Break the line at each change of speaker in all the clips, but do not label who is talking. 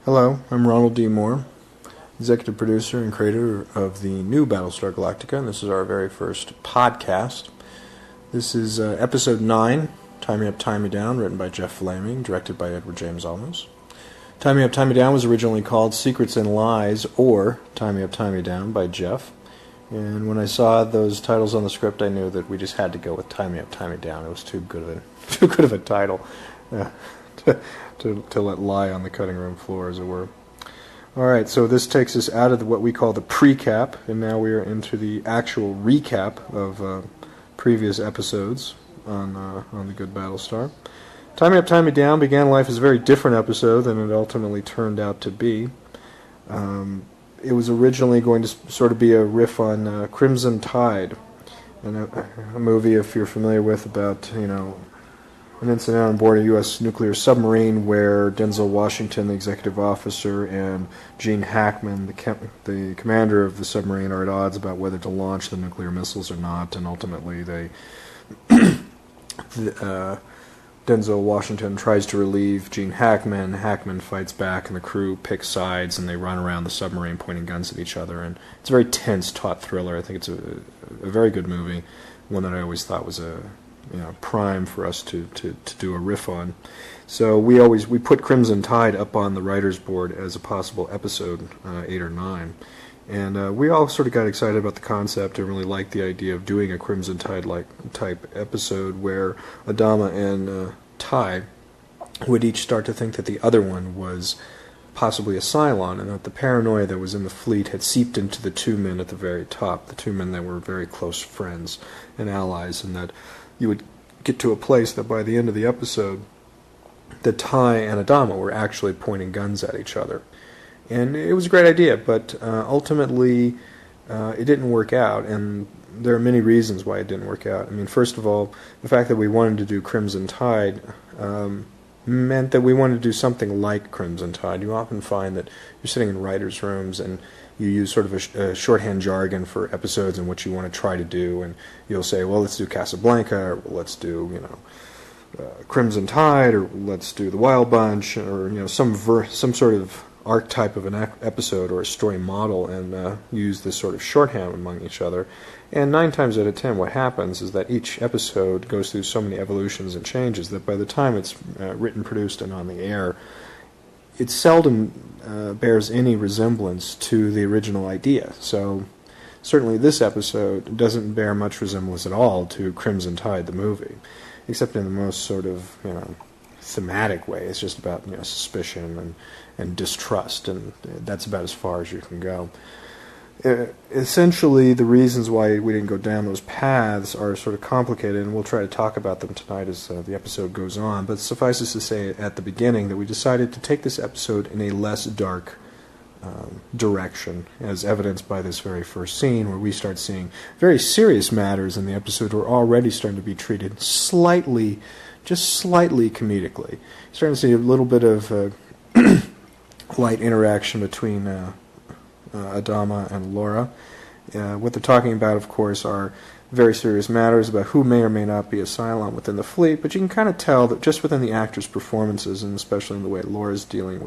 Hello, I'm Ronald D. Moore, executive producer and creator of the new Battlestar Galactica, and this is our very first podcast. This is episode 9, Tie Me Up, Tie Me Down, written by Jeff Flaming, directed by Edward James Olmos. Tie Me Up, Tie Me Down was originally called Secrets and Lies, or Tie Me Up, Tie Me Down by Jeff. And when I saw those titles on the script, I knew that we just had to go with Tie Me Up, Tie Me Down. It was too good of a title to let lie on the cutting room floor, as it were. Alright, so this takes us out of what we call the pre-cap, and now we are into the actual recap of previous episodes on the Good Battlestar. Tie Me Up, Tie Me Down began life as a very different episode than it ultimately turned out to be. It was originally going to sort of be a riff on Crimson Tide, and a movie, if you're familiar with, about, an incident on board a U.S. nuclear submarine where Denzel Washington, the executive officer, and Gene Hackman, the commander of the submarine, are at odds about whether to launch the nuclear missiles or not, and ultimately Denzel Washington tries to relieve Gene Hackman. Hackman fights back, and the crew picks sides, and they run around the submarine pointing guns at each other. And it's a very tense, taut thriller. I think it's a very good movie, one that I always thought was prime for us to do a riff on. So we put Crimson Tide up on the writer's board as a possible episode 8 or 9. And we all sort of got excited about the concept and really liked the idea of doing a Crimson Tide-like type episode where Adama and Tigh would each start to think that the other one was possibly a Cylon, and that the paranoia that was in the fleet had seeped into the two men at the very top, the two men that were very close friends and allies, and that you would get to a place that by the end of the episode, that Tigh and Adama were actually pointing guns at each other. And it was a great idea, but ultimately it didn't work out, and there are many reasons why it didn't work out. I mean, first of all, the fact that we wanted to do Crimson Tide meant that we wanted to do something like Crimson Tide. You often find that you're sitting in writers' rooms and you use sort of a shorthand jargon for episodes and what you want to try to do, and you'll say, well, let's do Casablanca, or let's do, Crimson Tide, or let's do The Wild Bunch, or, some sort of archetype of an episode or a story model, and use this sort of shorthand among each other. And 9 times out of 10, what happens is that each episode goes through so many evolutions and changes that by the time it's written, produced, and on the air, it seldom bears any resemblance to the original idea. So certainly this episode doesn't bear much resemblance at all to Crimson Tide, the movie, except in the most sort of, thematic way. It's just about, suspicion and distrust, and that's about as far as you can go. Essentially, the reasons why we didn't go down those paths are sort of complicated, and we'll try to talk about them tonight as the episode goes on. But suffices to say at the beginning that we decided to take this episode in a less dark direction, as evidenced by this very first scene, where we start seeing very serious matters in the episode were already starting to be treated just slightly comedically. You're starting to see a little bit of light interaction between Adama and Laura. What they're talking about, of course, are very serious matters about who may or may not be a Cylon within the fleet, but you can kind of tell that just within the actors' performances, and especially in the way Laura's dealing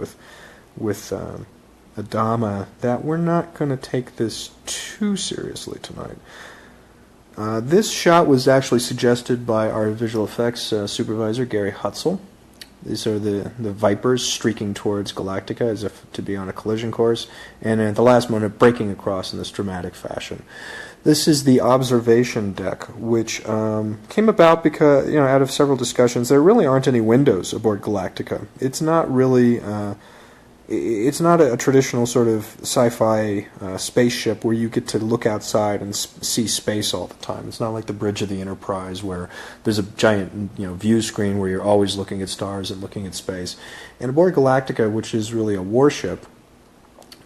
with Adama, that we're not going to take this too seriously tonight. This shot was actually suggested by our visual effects supervisor, Gary Hutzel. These are the Vipers streaking towards Galactica as if to be on a collision course, and at the last moment breaking across in this dramatic fashion. This is the observation deck, which came about because, out of several discussions, there really aren't any windows aboard Galactica. It's not really... It's not a traditional sort of sci-fi spaceship where you get to look outside and see space all the time. It's not like the bridge of the Enterprise where there's a giant view screen where you're always looking at stars and looking at space. And aboard Galactica, which is really a warship,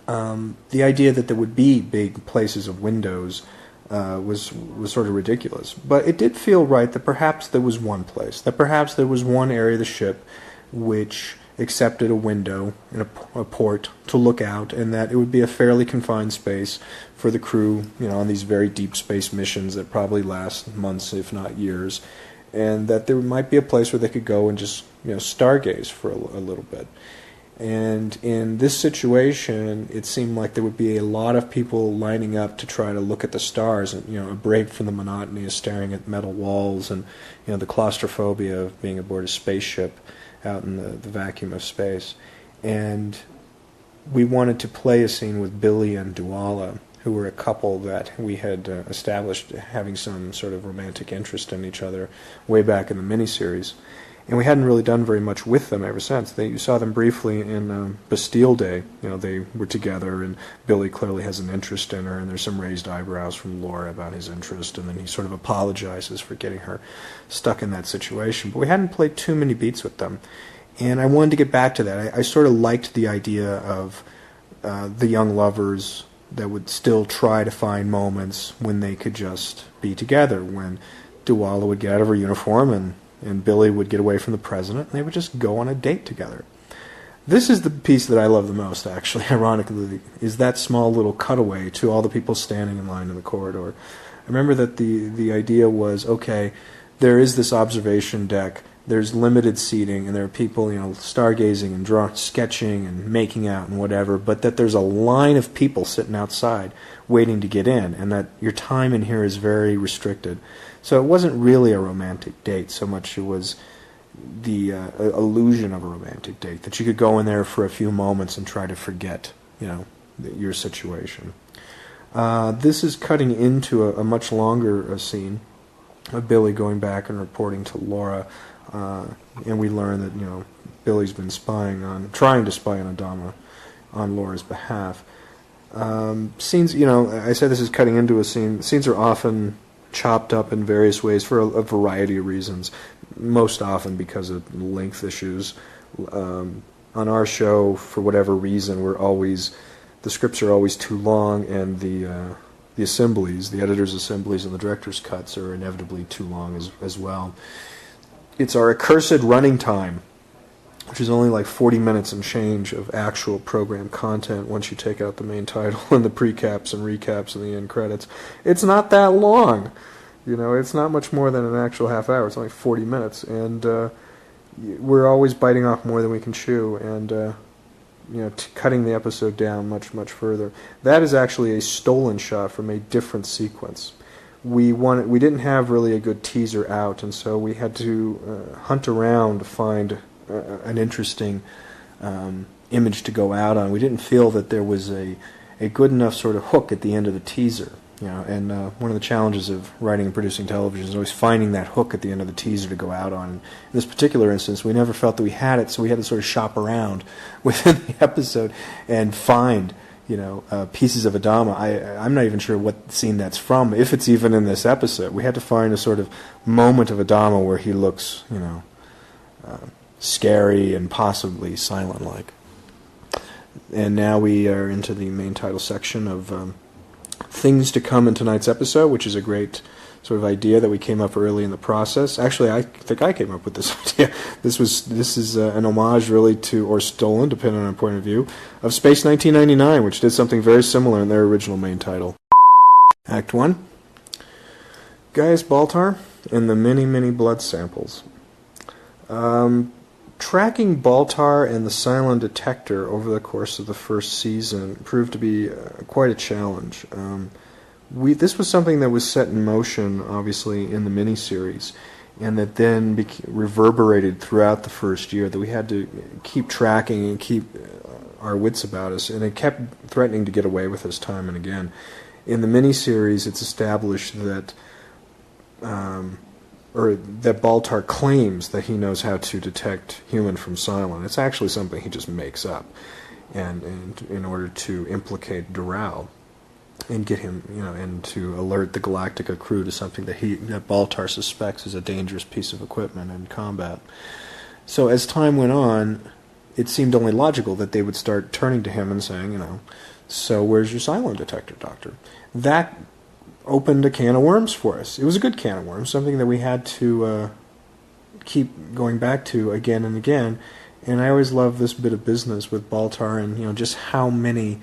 the idea that there would be big places of windows was sort of ridiculous. But it did feel right that perhaps there was one place, that perhaps there was one area of the ship which accepted a window in a port to look out, and that it would be a fairly confined space for the crew, on these very deep space missions that probably last months, if not years, and that there might be a place where they could go and just, stargaze for a little bit. And in this situation, it seemed like there would be a lot of people lining up to try to look at the stars, and a break from the monotony of staring at metal walls, and the claustrophobia of being aboard a spaceship out in the vacuum of space. And we wanted to play a scene with Billy and Duala, who were a couple that we had established having some sort of romantic interest in each other way back in the miniseries. And we hadn't really done very much with them ever since. You saw them briefly in Bastille Day. They were together, and Billy clearly has an interest in her, and there's some raised eyebrows from Laura about his interest, and then he sort of apologizes for getting her stuck in that situation. But we hadn't played too many beats with them. And I wanted to get back to that. I sort of liked the idea of the young lovers that would still try to find moments when they could just be together, when Duala would get out of her uniform and Billy would get away from the president, and they would just go on a date together. This is the piece that I love the most, actually, ironically, is that small little cutaway to all the people standing in line in the corridor. I remember that the idea was, okay, there is this observation deck, there's limited seating, and there are people, stargazing and sketching and making out and whatever, but that there's a line of people sitting outside waiting to get in, and that your time in here is very restricted. So it wasn't really a romantic date so much it was the illusion of a romantic date, that you could go in there for a few moments and try to forget, your situation. This is cutting into a much longer scene of Billy going back and reporting to Laura, and we learn that Billy's been trying to spy on Adama on Laura's behalf. Scenes, I said this is cutting into a scene. Scenes are often chopped up in various ways for a variety of reasons, most often because of length issues. On our show, for whatever reason, the scripts are always too long, and the assemblies, the editor's assemblies and the director's cuts are inevitably too long as well. It's our accursed running time, which is only like 40 minutes and change of actual program content once you take out the main title and the precaps and recaps and the end credits. It's not that long. It's not much more than an actual half hour. It's only 40 minutes. And we're always biting off more than we can chew, and cutting the episode down much, much further. That is actually a stolen shot from a different sequence. We didn't have really a good teaser out, and so we had to hunt around to find an interesting image to go out on. We didn't feel that there was a good enough sort of hook at the end of the teaser. And one of the challenges of writing and producing television is always finding that hook at the end of the teaser to go out on. In this particular instance, we never felt that we had it, so we had to sort of shop around within the episode and find pieces of Adama. I'm not even sure what scene that's from, if it's even in this episode. We had to find a sort of moment of Adama where he looks, scary and possibly Cylon-like. And now we are into the main title section of things to come in tonight's episode, which is a great sort of idea that we came up early in the process. Actually, I think I came up with this idea. This is an homage, really, to, or stolen, depending on our point of view, of Space 1999, which did something very similar in their original main title. Act 1. Gaius Baltar and the many, many blood samples. Tracking Baltar and the Cylon detector over the course of the first season proved to be quite a challenge. This was something that was set in motion, obviously, in the miniseries, and that then reverberated throughout the first year, that we had to keep tracking and keep our wits about us, and it kept threatening to get away with us time and again. In the miniseries, it's established that that Baltar claims that he knows how to detect human from Cylon. It's actually something he just makes up, and in order to implicate Doral and get him, and to alert the Galactica crew to something that Baltar suspects is a dangerous piece of equipment in combat. So as time went on, it seemed only logical that they would start turning to him and saying, so where's your Cylon detector, Doctor? That opened a can of worms for us. It was a good can of worms, something that we had to keep going back to again and again. And I always love this bit of business with Baltar and just how many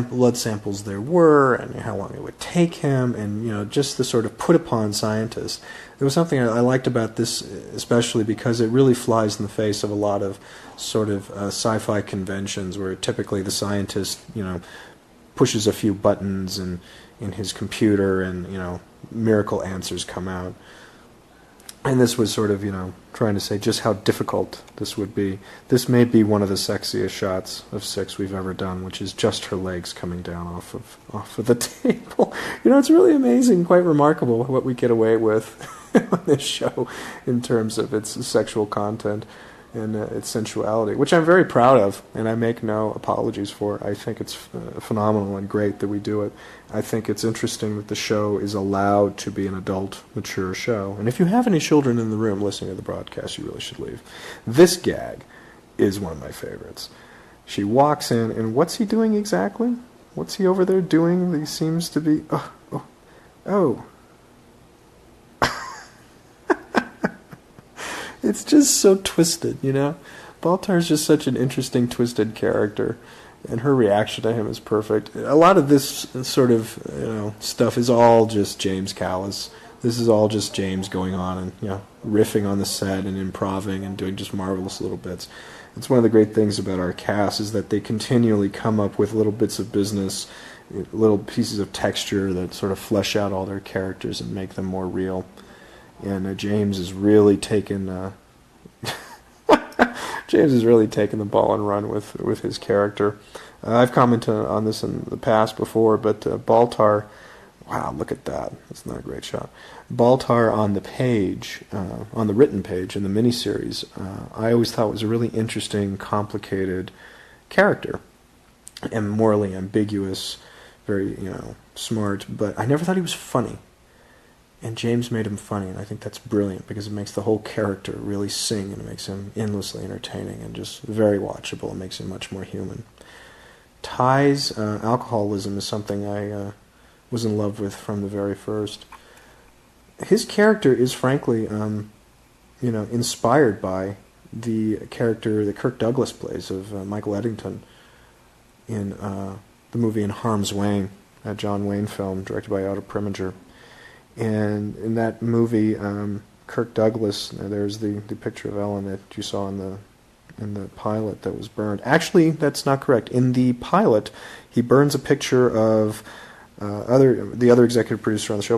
blood samples there were, and how long it would take him, and just the sort of put upon scientist. There was something I liked about this, especially because it really flies in the face of a lot of sort of sci-fi conventions, where typically the scientist, pushes a few buttons in his computer, and miracle answers come out. And this was sort of, trying to say just how difficult this would be. This may be one of the sexiest shots of 6 we've ever done, which is just her legs coming down off of the table. It's really amazing, quite remarkable what we get away with on this show in terms of its sexual content and its sensuality, which I'm very proud of, and I make no apologies for. I think it's phenomenal and great that we do it. I think it's interesting that the show is allowed to be an adult, mature show. And if you have any children in the room listening to the broadcast, you really should leave. This gag is one of my favorites. She walks in, and what's he doing exactly? What's he over there doing? He seems to be... Oh. It's just so twisted, Baltar's just such an interesting, twisted character, and her reaction to him is perfect. A lot of this sort of, stuff is all just James Callis. This is all just James going on and, riffing on the set and improvising and doing just marvelous little bits. It's one of the great things about our cast is that they continually come up with little bits of business, little pieces of texture that sort of flesh out all their characters and make them more real. And James is really taking the ball and run with his character. I've commented on this in the past before, but Baltar, wow, look at that. That's not a great shot. Baltar on the page, on the written page in the miniseries, I always thought was a really interesting, complicated character, and morally ambiguous, very, smart, but I never thought he was funny. And James made him funny, and I think that's brilliant because it makes the whole character really sing, and it makes him endlessly entertaining and just very watchable. It makes him much more human. Tigh's alcoholism is something I was in love with from the very first. His character is frankly, inspired by the character that Kirk Douglas plays of Michael Eddington in the movie In Harm's Way, a John Wayne film directed by Otto Preminger. And in that movie, Kirk Douglas, there's the picture of Ellen that you saw in the pilot that was burned. Actually, that's not correct. In the pilot, he burns a picture of the other executive producer on the show,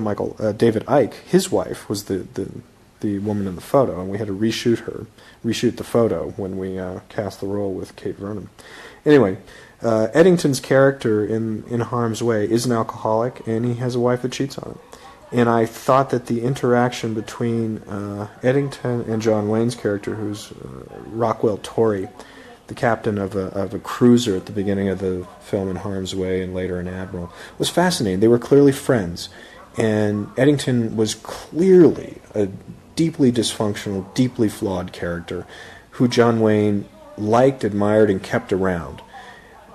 David Icke. His wife was the woman in the photo, and we had to reshoot the photo when we cast the role with Kate Vernon. Anyway, Eddington's character in Harm's Way is an alcoholic, and he has a wife that cheats on him. And I thought that the interaction between Eddington and John Wayne's character, who's Rockwell Torrey, the captain of a cruiser at the beginning of the film In Harm's Way and later an admiral, was fascinating. They were clearly friends. And Eddington was clearly a deeply dysfunctional, deeply flawed character who John Wayne liked, admired, and kept around.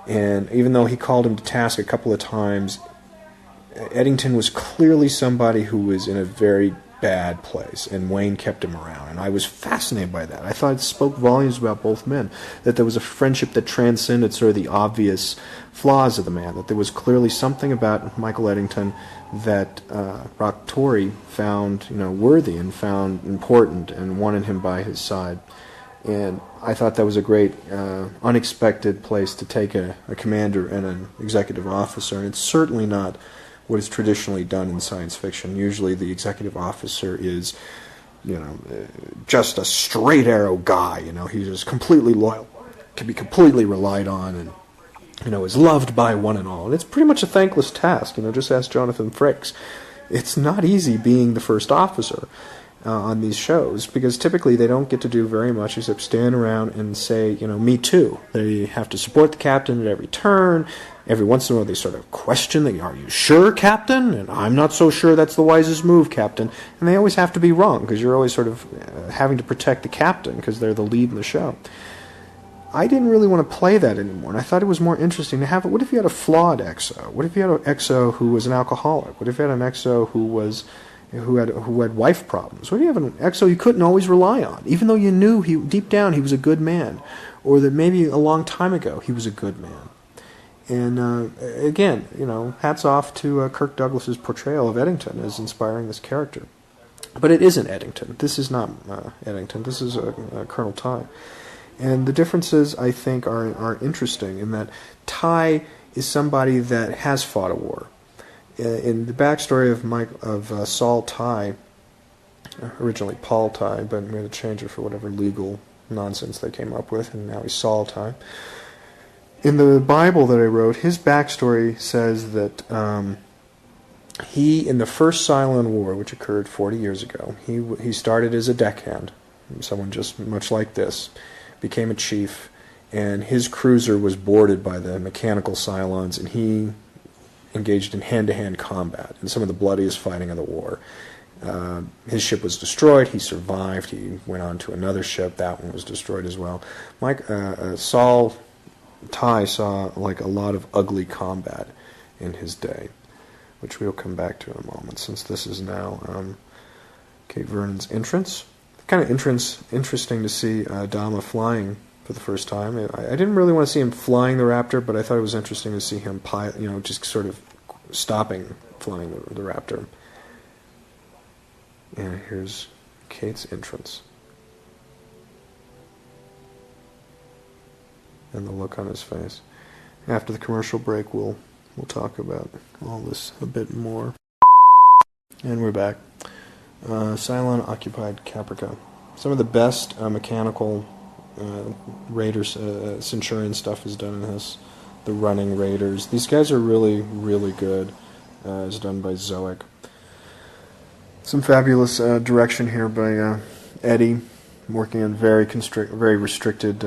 And even though he called him to task a couple of times, Eddington was clearly somebody who was in a very bad place, and Wayne kept him around. And I was fascinated by that. I thought it spoke volumes about both men, that there was a friendship that transcended sort of the obvious flaws of the man, that there was clearly something about Michael Eddington that Rock Torrey found worthy and found important and wanted him by his side. And I thought that was a great, unexpected place to take a commander and an executive officer, and it's certainly not what is traditionally done in science fiction. Usually the executive officer is, just a straight arrow guy, he's just completely loyal, can be completely relied on, and, is loved by one and all. And it's pretty much a thankless task, just ask Jonathan Frakes. It's not easy being the first officer on these shows, because typically they don't get to do very much except stand around and say, me too. They have to support the captain at every turn. Every once in a while they sort of question, are you sure, Captain? And I'm not so sure that's the wisest move, Captain. And they always have to be wrong, because you're always sort of having to protect the captain, because they're the lead in the show. I didn't really want to play that anymore, and I thought it was more interesting to have it. What if you had a flawed XO? What if you had an XO who was an alcoholic? What if you had an XO who had wife problems? What if you have an XO you couldn't always rely on, even though you knew deep down he was a good man, or that maybe a long time ago he was a good man? And again, hats off to Kirk Douglas's portrayal of Eddington as inspiring this character. But it isn't Eddington. This is not Eddington. This is Colonel Tigh. And the differences, I think, are interesting in that Tigh is somebody that has fought a war. In the backstory of Saul Tigh, originally Paul Tigh, but we had to change it for whatever legal nonsense they came up with, and now he's Saul Tigh. In the Bible that I wrote, his backstory says that he, in the first Cylon War, which occurred 40 years ago, he started as a deckhand, someone just much like this, became a chief, and his cruiser was boarded by the mechanical Cylons, and he engaged in hand-to-hand combat in some of the bloodiest fighting of the war. His ship was destroyed. He survived. He went on to another ship. That one was destroyed as well. Saul Tigh saw like a lot of ugly combat in his day, which we'll come back to in a moment, since this is now Kate Vernon's entrance. Kind of interesting to see Adama flying for the first time. I didn't really want to see him flying the Raptor, but I thought it was interesting to see him just sort of stopping flying the Raptor. And here's Kate's entrance. And the look on his face. After the commercial break, we'll talk about all this a bit more. And we're back. Cylon occupied Caprica. Some of the best mechanical Raiders, Centurion stuff is done in this. The running Raiders. These guys are really, really good. It's done by Zoic. Some fabulous direction here by Eddie, working in very restricted,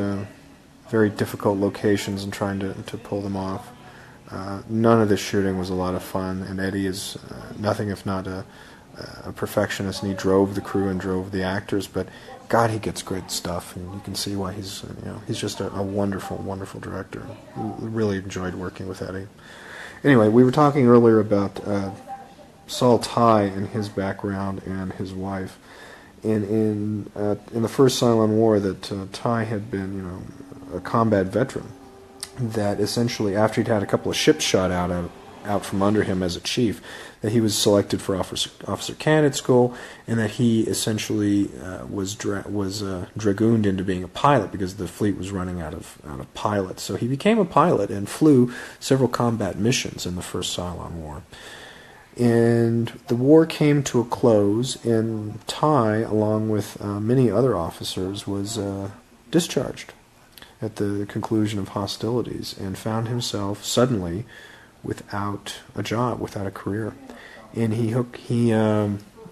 very difficult locations and trying to pull them off. None of this shooting was a lot of fun, and Eddie is nothing if not a perfectionist, and he drove the crew and drove the actors, but God, he gets great stuff, and you can see why he's just a wonderful, wonderful director. Really enjoyed working with Eddie. Anyway, we were talking earlier about Saul Tigh and his background and his wife. And in the first Cylon War, that Tigh had been, a combat veteran. That essentially, after he'd had a couple of ships shot out from under him as a chief, that he was selected for officer candidate school, and that he essentially was dragooned into being a pilot because the fleet was running out of pilots. So he became a pilot and flew several combat missions in the first Cylon War. And the war came to a close, and Tigh, along with many other officers, was discharged at the conclusion of hostilities, and found himself suddenly without a job, without a career. And he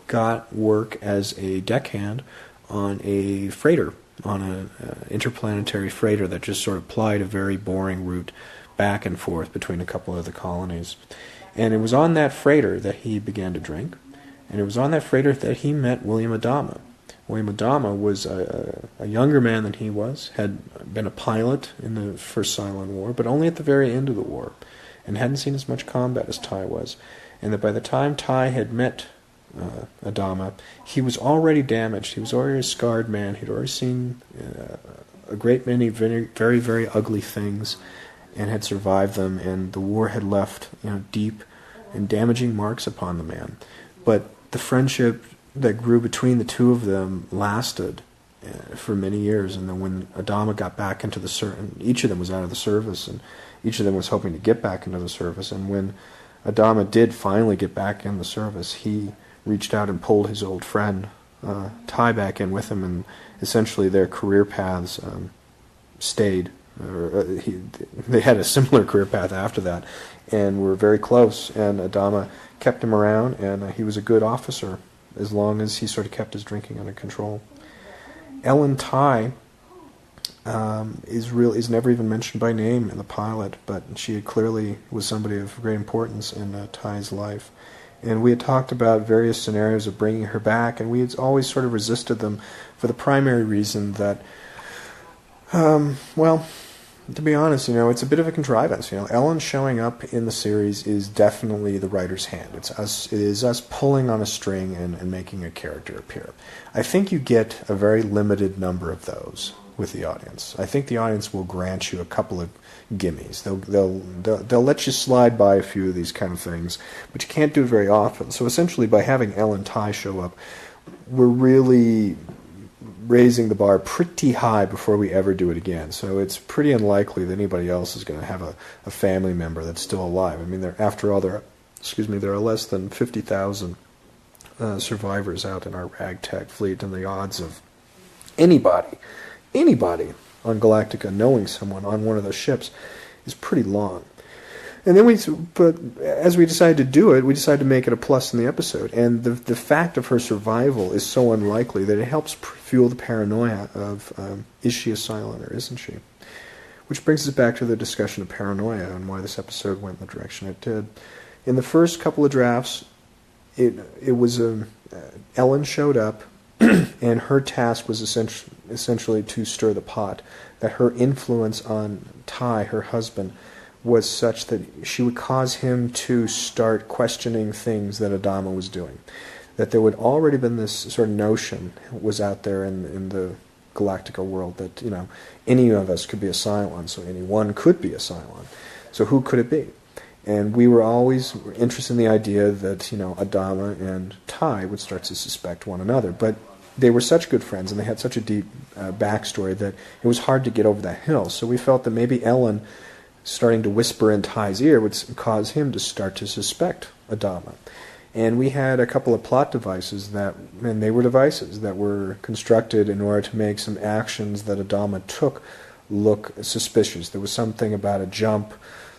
got work as a deckhand on a freighter, on an interplanetary freighter that just sort of plied a very boring route back and forth between a couple of the colonies. And it was on that freighter that he began to drink, and it was on that freighter that he met William Adama. William Adama was a younger man than he was, had been a pilot in the first Cylon War, but only at the very end of the war, and hadn't seen as much combat as Tigh was. And that by the time Tigh had met Adama, he was already damaged. He was already a scarred man. He'd already seen a great many very, very, very ugly things, and had survived them, and the war had left deep and damaging marks upon the man. But the friendship that grew between the two of them lasted for many years, and then when Adama got back into the service, each of them was out of the service, and each of them was hoping to get back into the service, and when Adama did finally get back in the service, he reached out and pulled his old friend Tigh back in with him, and essentially their career paths stayed. They had a similar career path after that, and were very close, and Adama kept him around, and he was a good officer as long as he sort of kept his drinking under control. Ellen Tigh is never even mentioned by name in the pilot, but she clearly was somebody of great importance in Tigh's life. And we had talked about various scenarios of bringing her back, and we had always sort of resisted them for the primary reason that, to be honest, it's a bit of a contrivance. Ellen showing up in the series is definitely the writer's hand. It is us pulling on a string and making a character appear. I think you get a very limited number of those with the audience. I think the audience will grant you a couple of gimmies. They'll let you slide by a few of these kind of things, but you can't do it very often. So essentially, by having Elle and Tigh show up, we're really raising the bar pretty high before we ever do it again. So it's pretty unlikely that anybody else is going to have a family member that's still alive. I mean, after all, there are less than 50,000 survivors out in our ragtag fleet, and the odds of anybody on Galactica knowing someone on one of those ships is pretty long. And then but as we decided to do it, we decided to make it a plus in the episode. And the fact of her survival is so unlikely that it helps fuel the paranoia of, is she a Cylon or isn't she? Which brings us back to the discussion of paranoia and why this episode went in the direction it did. In the first couple of drafts, it was Ellen showed up, and her task was essentially to stir the pot. That her influence on Tigh, her husband, was such that she would cause him to start questioning things that Adama was doing. That there would already been this sort of notion was out there in the Galactica world that, any of us could be a Cylon, so anyone could be a Cylon. So who could it be? And we were always interested in the idea that, Adama and Tigh would start to suspect one another. But they were such good friends, and they had such a deep backstory that it was hard to get over that hill. So we felt that maybe Ellen starting to whisper in Ty's ear would cause him to start to suspect Adama. And we had a couple of plot devices and they were devices that were constructed in order to make some actions that Adama took look suspicious. There was something about a jump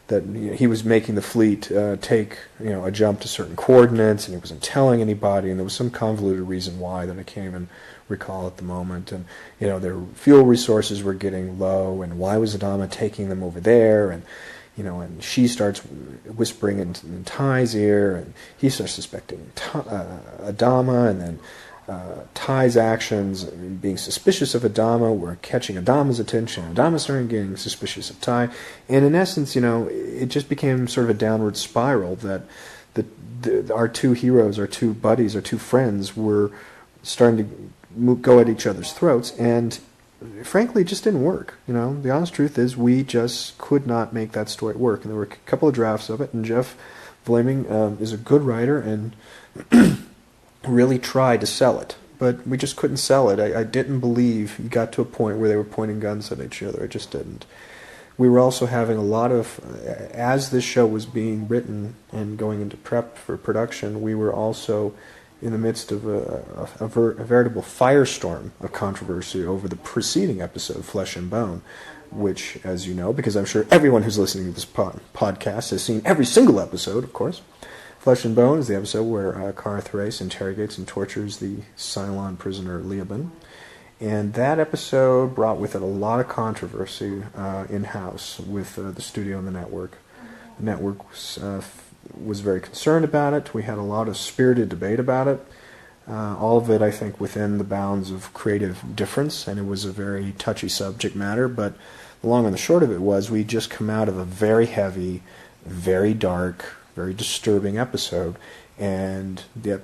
that he was making the fleet take a jump to certain coordinates, and he wasn't telling anybody, and there was some convoluted reason why that I can't even recall at the moment. And their fuel resources were getting low, and why was Adama taking them over there? And and she starts whispering in Ty's ear, and he starts suspecting Adama, and then Ty's actions, being suspicious of Adama, were catching Adama's attention. Adama started getting suspicious of Tigh, and in essence, it just became sort of a downward spiral that our two heroes, our two buddies, our two friends were starting to go at each other's throats, and frankly, it just didn't work. The honest truth is we just could not make that story work, and there were a couple of drafts of it, and Jeff Vlaming is a good writer and really tried to sell it, but we just couldn't sell it. I didn't believe you got to a point where they were pointing guns at each other. I just didn't. We were also having a lot of, as this show was being written and going into prep for production, we were also in the midst of a veritable firestorm of controversy over the preceding episode, Flesh and Bone, which, as you know, because I'm sure everyone who's listening to this podcast has seen every single episode, of course. Flesh and Bone is the episode where Kara Thrace interrogates and tortures the Cylon prisoner Leoben. And that episode brought with it a lot of controversy in-house with the studio and the network. The network was very concerned about it. We had a lot of spirited debate about it. All of it, I think, within the bounds of creative difference, and it was a very touchy subject matter. But the long and the short of it was we just come out of a very heavy, very dark, very disturbing episode, and the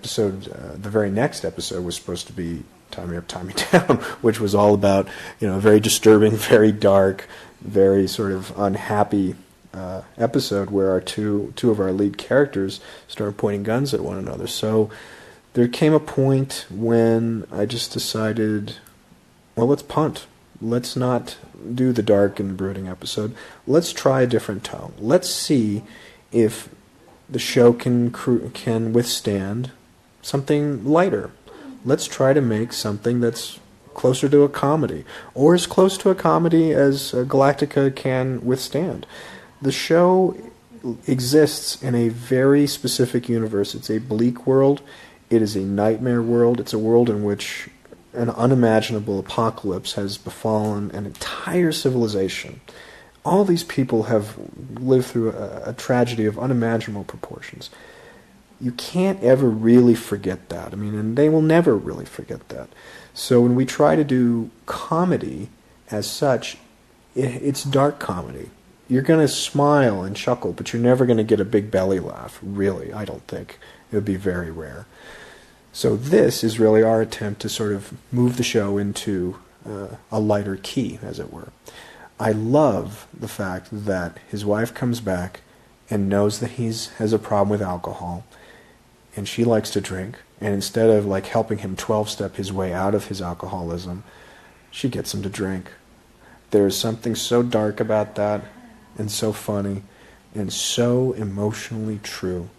very next episode was supposed to be Tie Me Up, Tie Me Down, which was all about, a very disturbing, very dark, very sort of unhappy episode where our two of our lead characters started pointing guns at one another. So there came a point when I just decided, well, let's punt. Let's not do the dark and brooding episode. Let's try a different tone. Let's see if the show can withstand something lighter. Let's try to make something that's closer to a comedy, or as close to a comedy as Galactica can withstand. The show exists in a very specific universe. It's a bleak world. It is a nightmare world. It's a world in which an unimaginable apocalypse has befallen an entire civilization. All these people have lived through a tragedy of unimaginable proportions. You can't ever really forget that. And they will never really forget that. So when we try to do comedy as such, it's dark comedy. You're going to smile and chuckle, but you're never going to get a big belly laugh, really, I don't think. It would be very rare. So this is really our attempt to sort of move the show into a lighter key, as it were. I love the fact that his wife comes back and knows that has a problem with alcohol, and she likes to drink, and instead of like helping him 12-step his way out of his alcoholism, she gets him to drink. There is something so dark about that, and so funny, and so emotionally true.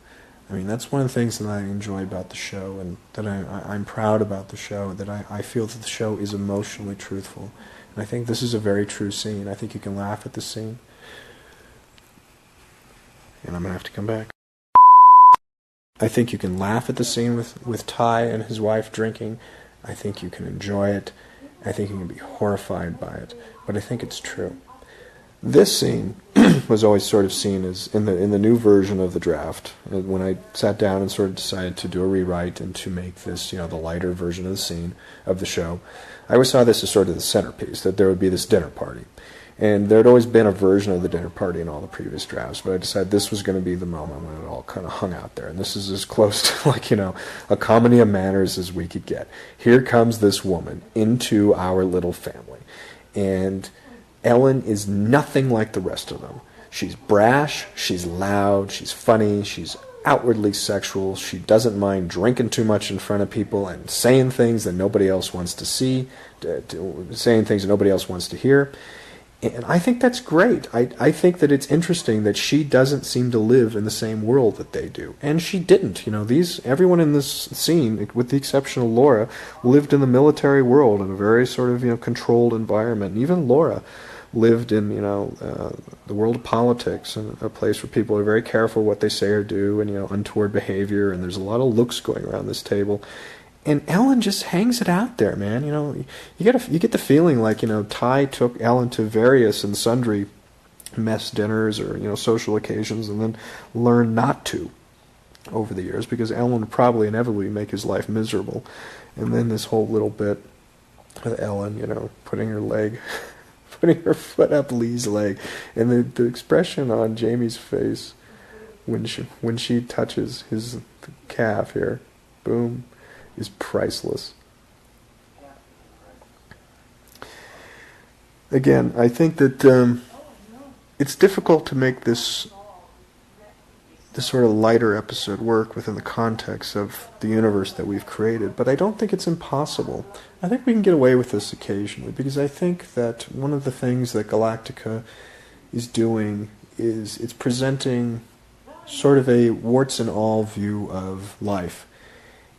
I mean, that's one of the things that I enjoy about the show, and that I'm proud about the show, that I feel that the show is emotionally truthful. And I think this is a very true scene. I think you can laugh at this scene. And I'm going to have to come back. I think you can laugh at the scene with Tigh and his wife drinking. I think you can enjoy it. I think you can be horrified by it. But I think it's true. This scene was always sort of seen as, in the new version of the draft, when I sat down and sort of decided to do a rewrite and to make this, the lighter version of the scene, of the show, I always saw this as sort of the centerpiece, that there would be this dinner party. And there had always been a version of the dinner party in all the previous drafts, but I decided this was going to be the moment when it all kind of hung out there. And this is as close to, a comedy of manners as we could get. Here comes this woman into our little family. And Ellen is nothing like the rest of them. She's brash, she's loud, she's funny, she's outwardly sexual, she doesn't mind drinking too much in front of people and saying things that nobody else wants to see, saying things that nobody else wants to hear. And I think that's great. I think that it's interesting that she doesn't seem to live in the same world that they do. And she didn't. Everyone in this scene, with the exception of Laura, lived in the military world in a very sort of, controlled environment. And even Laura lived in, the world of politics, and a place where people are very careful what they say or do, and, untoward behavior, and there's a lot of looks going around this table. And Ellen just hangs it out there, man. You get the feeling like, Tigh took Ellen to various and sundry mess dinners or, social occasions, and then learned not to over the years, because Ellen would probably inevitably make his life miserable. And then this whole little bit with Ellen, putting her foot up Lee's leg, and the expression on Jamie's face when she touches his calf here, boom, is priceless. Again, I think that it's difficult to make this sort of lighter episode work within the context of the universe that we've created, but I don't think it's impossible. I think we can get away with this occasionally, because I think that one of the things that Galactica is doing is it's presenting sort of a warts and all view of life.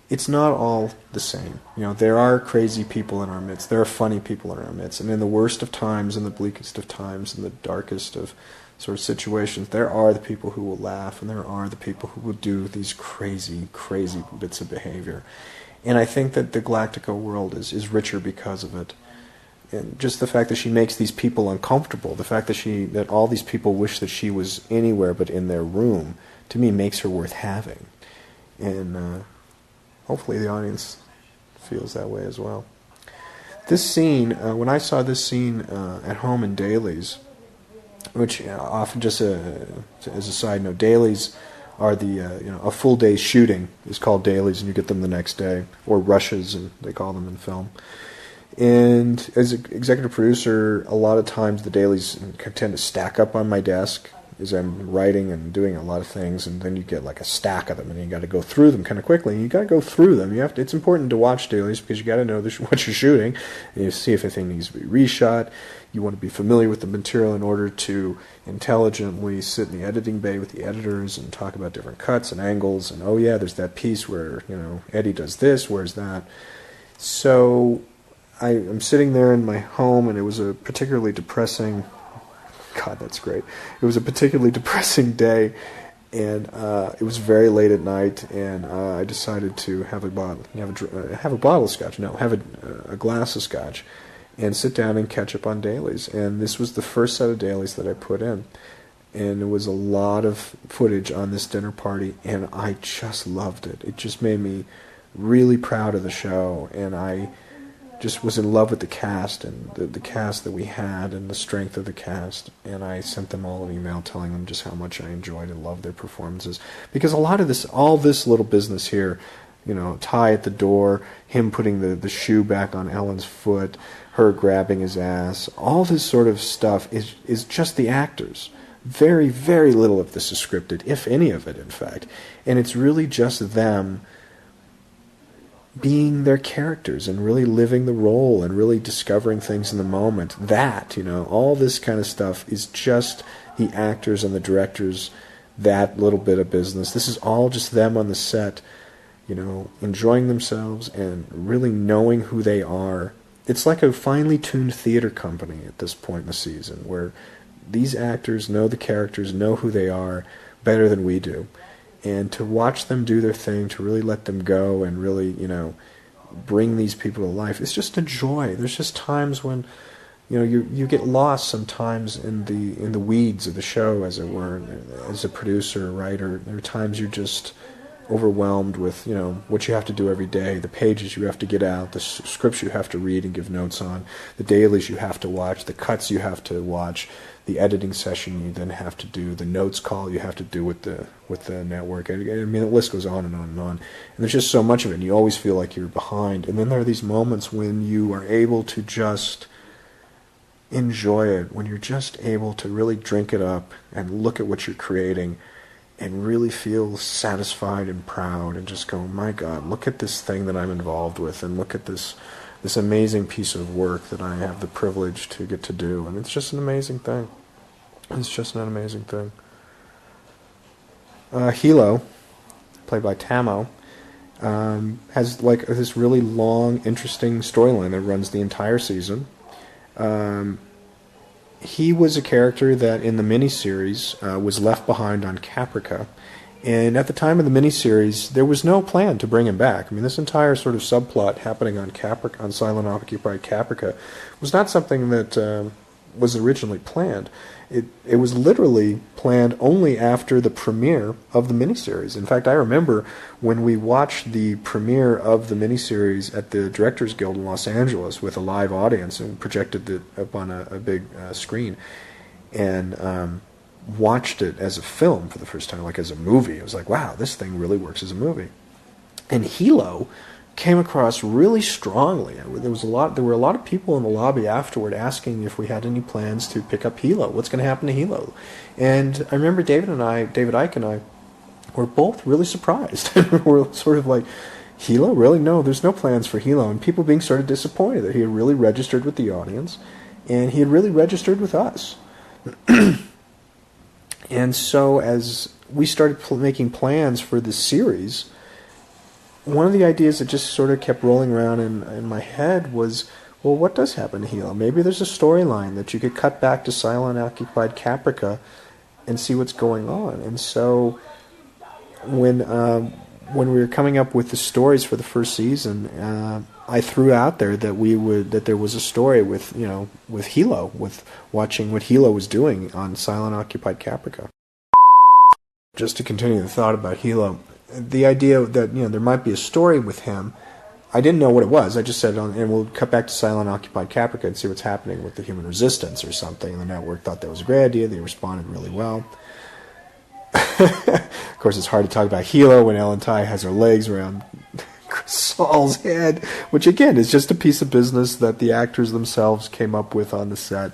It's not all the same. There are crazy people in our midst. There are funny people in our midst. And in the worst of times, in the bleakest of times, in the darkest of sort of situations, there are the people who will laugh, and there are the people who will do these crazy, crazy bits of behavior. And I think that the Galactica world is richer because of it. And just the fact that she makes these people uncomfortable, the fact that all these people wish that she was anywhere but in their room, to me makes her worth having. And hopefully the audience feels that way as well. This scene, when I saw this scene at home in dailies, which often, just as a side note, dailies are a full day's shooting is called dailies, and you get them the next day, or rushes, and they call them in film. And as an executive producer, a lot of times the dailies tend to stack up on my desk as I'm writing and doing a lot of things, and then you get like a stack of them, and you got to go through them kind of quickly. And you got to go through them. It's important to watch dailies because you got to know what you're shooting, and you see if anything needs to be reshot. You want to be familiar with the material in order to intelligently sit in the editing bay with the editors and talk about different cuts and angles. And oh yeah, there's that piece where Eddie does this. Where's that? So I'm sitting there in my home, and it was a particularly depressing. God, that's great. It was a particularly depressing day, and it was very late at night, and I decided to have a bottle of scotch. No, have a glass of scotch, and sit down and catch up on dailies. And this was the first set of dailies that I put in, and it was a lot of footage on this dinner party, and I just loved it. It just made me really proud of the show, and I just was in love with the cast and the cast that we had and the strength of the cast, and I sent them all an email telling them just how much I enjoyed and loved their performances, because a lot of all this little business here Tigh at the door, him putting the shoe back on Ellen's foot, her grabbing his ass. All this sort of stuff is just the actors. Very, very little of this is scripted, if any of it, in fact. And it's really just them being their characters and really living the role and really discovering things in the moment. All this kind of stuff is just the actors and the directors, that little bit of business. This is all just them on the set, enjoying themselves and really knowing who they are. It's like a finely tuned theater company at this point in the season, where these actors know the characters, know who they are better than we do. And to watch them do their thing, to really let them go and really, bring these people to life, it's just a joy. There's just times when, you get lost sometimes in the weeds of the show, as it were, as a producer or writer. There are times you're just overwhelmed with, what you have to do every day, the pages you have to get out, the scripts you have to read and give notes on, the dailies you have to watch, the cuts you have to watch, the editing session you then have to do, the notes call you have to do with the network. I mean, the list goes on and on and on. And there's just so much of it, and you always feel like you're behind. And then there are these moments when you are able to just enjoy it, when you're just able to really drink it up and look at what you're creating and really feel satisfied and proud and just go, my God, look at this thing that I'm involved with, and look at this amazing piece of work that I have the privilege to get to do. And it's just an amazing thing. It's just an amazing thing. Hilo, played by Tamo, has like this really long, interesting storyline that runs the entire season. He was a character that in the miniseries was left behind on Caprica. And at the time of the miniseries, there was no plan to bring him back. I mean, this entire sort of subplot happening on Cylon occupied Caprica was not something that was originally planned. It was literally planned only after the premiere of the miniseries. In fact, I remember when we watched the premiere of the miniseries at the Directors Guild in Los Angeles with a live audience and projected it up on a big screen, and watched it as a film for the first time, like as a movie. It was like, wow, this thing really works as a movie. And Hilo came across really strongly. There were a lot of people in the lobby afterward asking if we had any plans to pick up Hilo. What's going to happen to Hilo? And I remember David Icke and I were both really surprised. We're sort of like, Hilo? Really? No, there's no plans for Hilo. And people being sort of disappointed that he had really registered with the audience, and he had really registered with us. And so as we started making plans for this series, one of the ideas that just sort of kept rolling around in my head was, well, what does happen to Hilo? Maybe there's a storyline that you could cut back to Cylon-occupied Caprica and see what's going on. And so when we were coming up with the stories for the first season, I threw out there that there was a story with Hilo, with watching what Hilo was doing on Cylon-occupied Caprica. Just to continue the thought about Hilo, the idea that there might be a story with him, I didn't know what it was. I just said, and we'll cut back to Cylon-occupied Caprica and see what's happening with the human resistance or something. And the network thought that was a great idea. They responded really well. Of course, it's hard to talk about Hilo when Ellen Tigh has her legs around Saul's head, which again is just a piece of business that the actors themselves came up with on the set.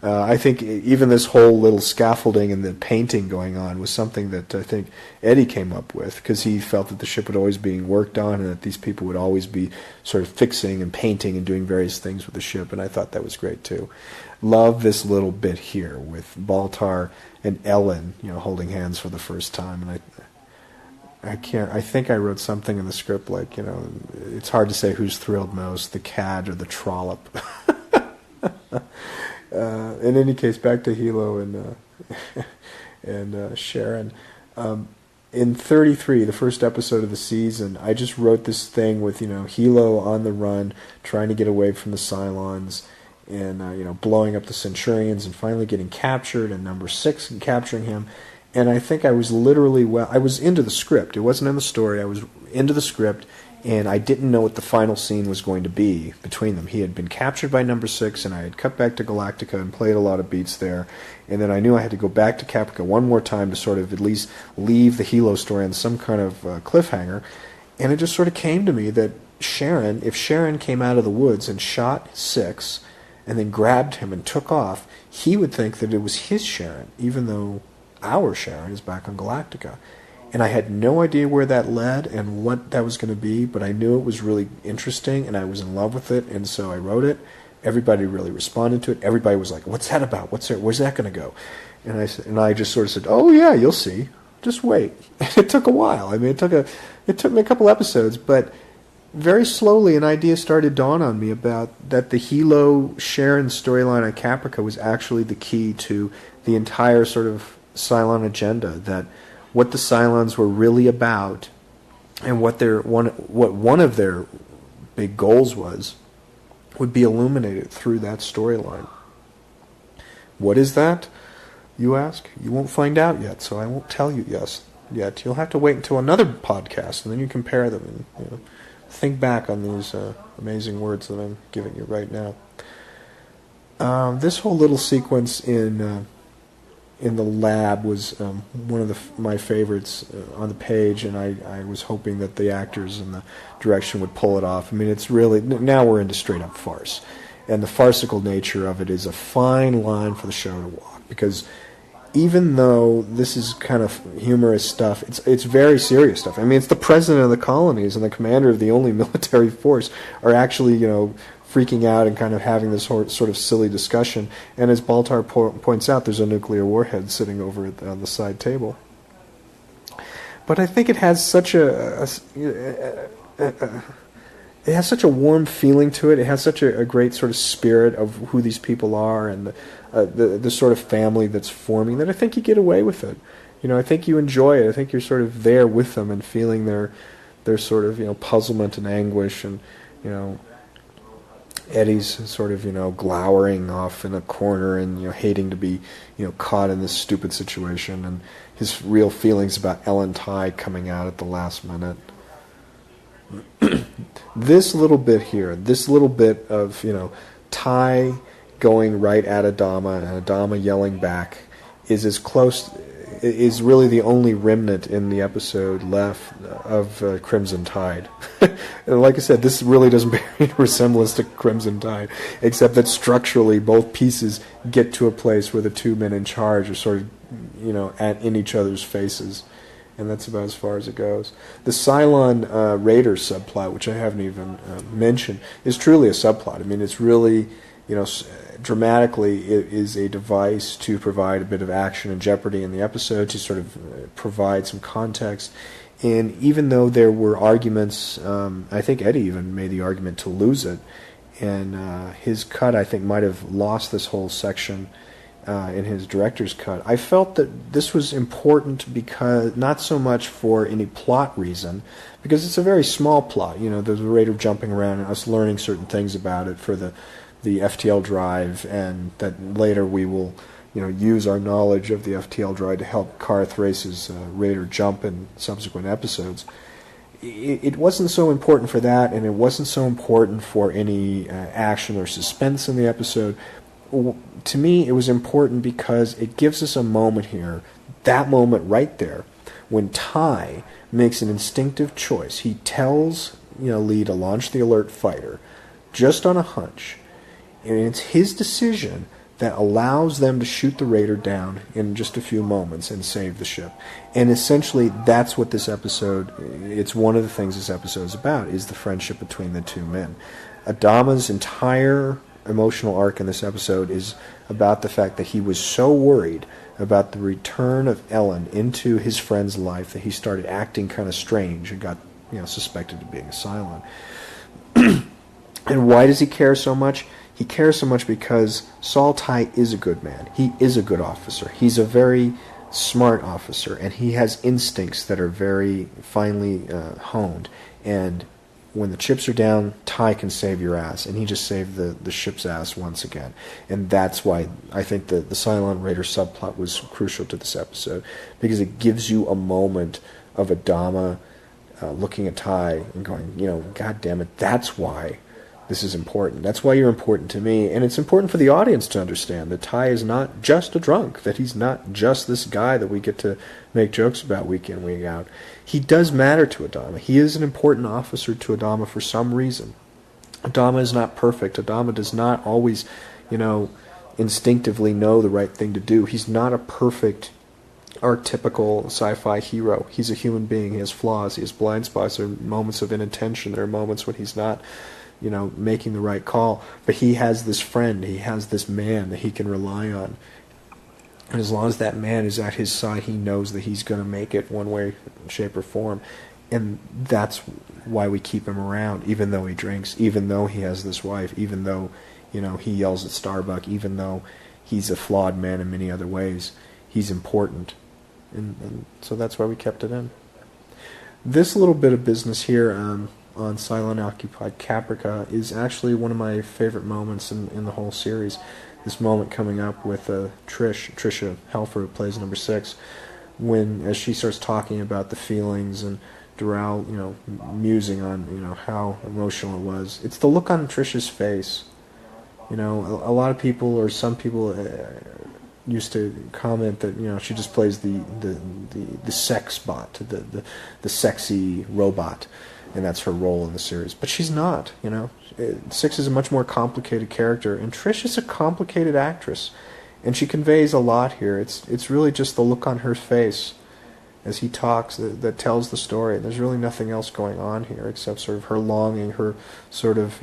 I think even this whole little scaffolding and the painting going on was something that I think Eddie came up with, because he felt that the ship would always be being worked on and that these people would always be sort of fixing and painting and doing various things with the ship, and I thought that was great too. Love this little bit here with Baltar and Ellen, holding hands for the first time, and I think I wrote something in the script like, it's hard to say who's thrilled most, the cat or the trollop. In any case, back to Hilo and Sharon. In 33, the first episode of the season, I just wrote this thing with Hilo on the run, trying to get away from the Cylons, and blowing up the Centurions, and finally getting captured, and number 6 and capturing him. And I think I was literally I was into the script. It wasn't in the story. I was into the script, and I didn't know what the final scene was going to be between them. He had been captured by number 6, and I had cut back to Galactica and played a lot of beats there. And then I knew I had to go back to Caprica one more time to sort of at least leave the Hilo story on some kind of cliffhanger. And it just sort of came to me that if Sharon came out of the woods and shot Six and then grabbed him and took off, he would think that it was his Sharon, even though our Sharon is back on Galactica. And I had no idea where that led and what that was going to be, but I knew it was really interesting, and I was in love with it, and so I wrote it. Everybody really responded to it. Everybody was like, "What's that about? Where's that going to go?" And I just sort of said, "Oh yeah, you'll see. Just wait." It took a while. I mean, it took me a couple episodes, but very slowly an idea started to dawn on me about that the Hilo Sharon storyline on Caprica was actually the key to the entire sort of Cylon agenda. That what the Cylons were really about, and what one of their big goals was, would be illuminated through that storyline. What is that, you ask? You won't find out yet, so I won't tell you yet. You'll have to wait until another podcast, and then you compare them and think back on these amazing words that I'm giving you right now. This whole little sequence in the lab was one of my favorites on the page, and I was hoping that the actors and the direction would pull it off. I mean, it's really, now we're into straight up farce, and the farcical nature of it is a fine line for the show to walk, because even though this is kind of humorous stuff, it's very serious stuff. I mean, it's the president of the colonies and the commander of the only military force are actually, freaking out and kind of having this sort of silly discussion. And as Baltar points out, there's a nuclear warhead sitting over on the side table. But I think it has such it has such a warm feeling to it. It has such a great sort of spirit of who these people are and the sort of family that's forming, that I think you get away with it. I think you enjoy it. I think you're sort of there with them and feeling their sort of puzzlement and anguish, and Eddie's sort of glowering off in a corner and hating to be caught in this stupid situation, and his real feelings about Ellen Tigh coming out at the last minute. This little bit here, this little bit of Tigh going right at Adama and Adama yelling back is really the only remnant in the episode left of Crimson Tide. And like I said, this really doesn't bear any resemblance to Crimson Tide, except that structurally both pieces get to a place where the two men in charge are sort of in each other's faces. And that's about as far as it goes. The Cylon Raider subplot, which I haven't even mentioned, is truly a subplot. I mean, it's really, dramatically, it is a device to provide a bit of action and jeopardy in the episode, to sort of provide some context. And even though there were arguments, I think Eddie even made the argument to lose it, and his cut, I think, might have lost this whole section in his director's cut. I felt that this was important because, not so much for any plot reason, because it's a very small plot. There's a rate of jumping around and us learning certain things about it for the FTL drive, and that later we will use our knowledge of the FTL drive to help Karth Race's Raider jump in subsequent episodes. It wasn't so important for that, and it wasn't so important for any action or suspense in the episode. To me, it was important because it gives us a moment here, that moment right there, when Tigh makes an instinctive choice. He tells Lee to launch the alert fighter just on a hunch, and it's his decision that allows them to shoot the Raider down in just a few moments and save the ship. And essentially, that's what this episode, it's one of the things this episode is about, is the friendship between the two men. Adama's entire emotional arc in this episode is about the fact that he was so worried about the return of Ellen into his friend's life that he started acting kind of strange and got suspected of being a Cylon. And why does he care so much? He cares so much because Saul Tigh is a good man. He is a good officer. He's a very smart officer, and he has instincts that are very finely honed. And when the chips are down, Tigh can save your ass, and he just saved the ship's ass once again. And that's why I think the Cylon Raider subplot was crucial to this episode, because it gives you a moment of Adama looking at Tigh and going, God damn it, that's why this is important. That's why you're important to me, and it's important for the audience to understand that Tigh is not just a drunk, that he's not just this guy that we get to make jokes about week in, week out. He does matter to Adama. He is an important officer to Adama for some reason. Adama is not perfect. Adama does not always, instinctively know the right thing to do. He's not a perfect, archetypical sci-fi hero. He's a human being. He has flaws. He has blind spots. There are moments of inattention. There are moments when he's not making the right call. But he has this friend. He has this man that he can rely on. And as long as that man is at his side, he knows that he's going to make it one way, shape, or form. And that's why we keep him around, even though he drinks, even though he has this wife, even though, he yells at Starbuck, even though he's a flawed man in many other ways. He's important. And so that's why we kept it in. This little bit of business here on Cylon Occupied Caprica is actually one of my favorite moments in the whole series. This moment coming up with Tricia Helfer, who plays number 6, as she starts talking about the feelings and Doral, musing on, how emotional it was. It's the look on Tricia's face. A lot of people, or some people, used to comment that she just plays the sex bot, the sexy robot, and that's her role in the series. But she's not. 6 is a much more complicated character, and Trish is a complicated actress, and she conveys a lot here. It's really just the look on her face as he talks that tells the story. There's really nothing else going on here except sort of her longing, her sort of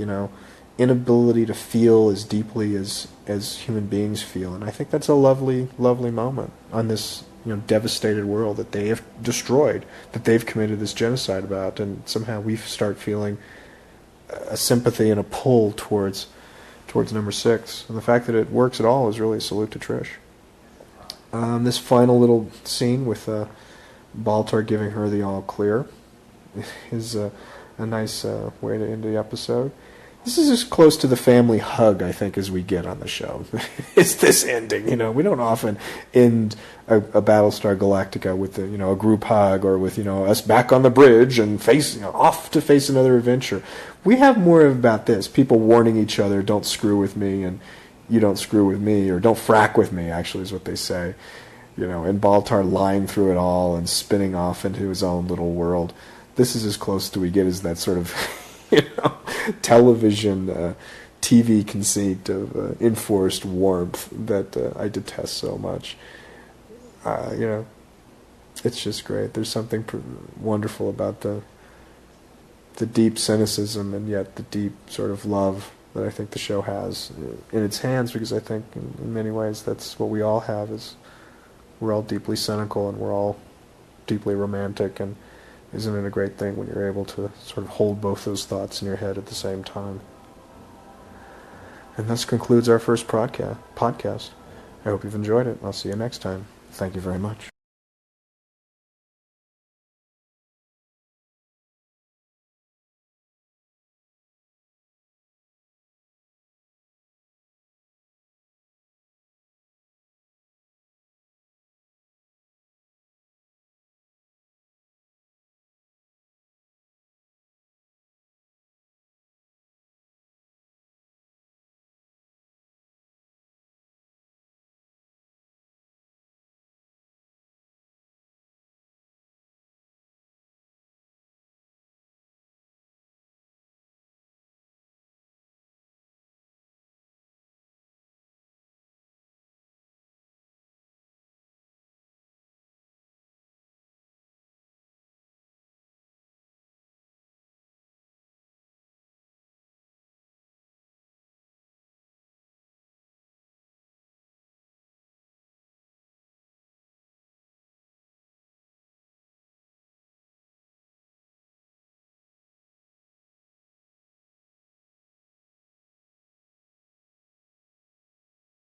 inability to feel as deeply as human beings feel. And I think that's a lovely, lovely moment on this devastated world that they have destroyed, that they've committed this genocide about, and somehow we start feeling a sympathy and a pull towards number 6. And the fact that it works at all is really a salute to Trish. This final little scene with Baltar giving her the all clear is a nice way to end the episode. This is as close to the family hug, I think, as we get on the show. It's this ending. We don't often end a Battlestar Galactica with a group hug, or with us back on the bridge and off to face another adventure. We have more about this: people warning each other, "Don't screw with me," and "You don't screw with me," or "Don't frack with me." Actually, is what they say. And Baltar lying through it all and spinning off into his own little world. This is as close to we get as that sort of television, TV conceit of enforced warmth that I detest so much. It's just great. There's something wonderful about the deep cynicism and yet the deep sort of love that I think the show has in its hands, because I think in many ways that's what we all have. Is we're all deeply cynical and we're all deeply romantic, and isn't it a great thing when you're able to sort of hold both those thoughts in your head at the same time? And this concludes our first podcast. I hope you've enjoyed it. I'll see you next time. Thank you very much.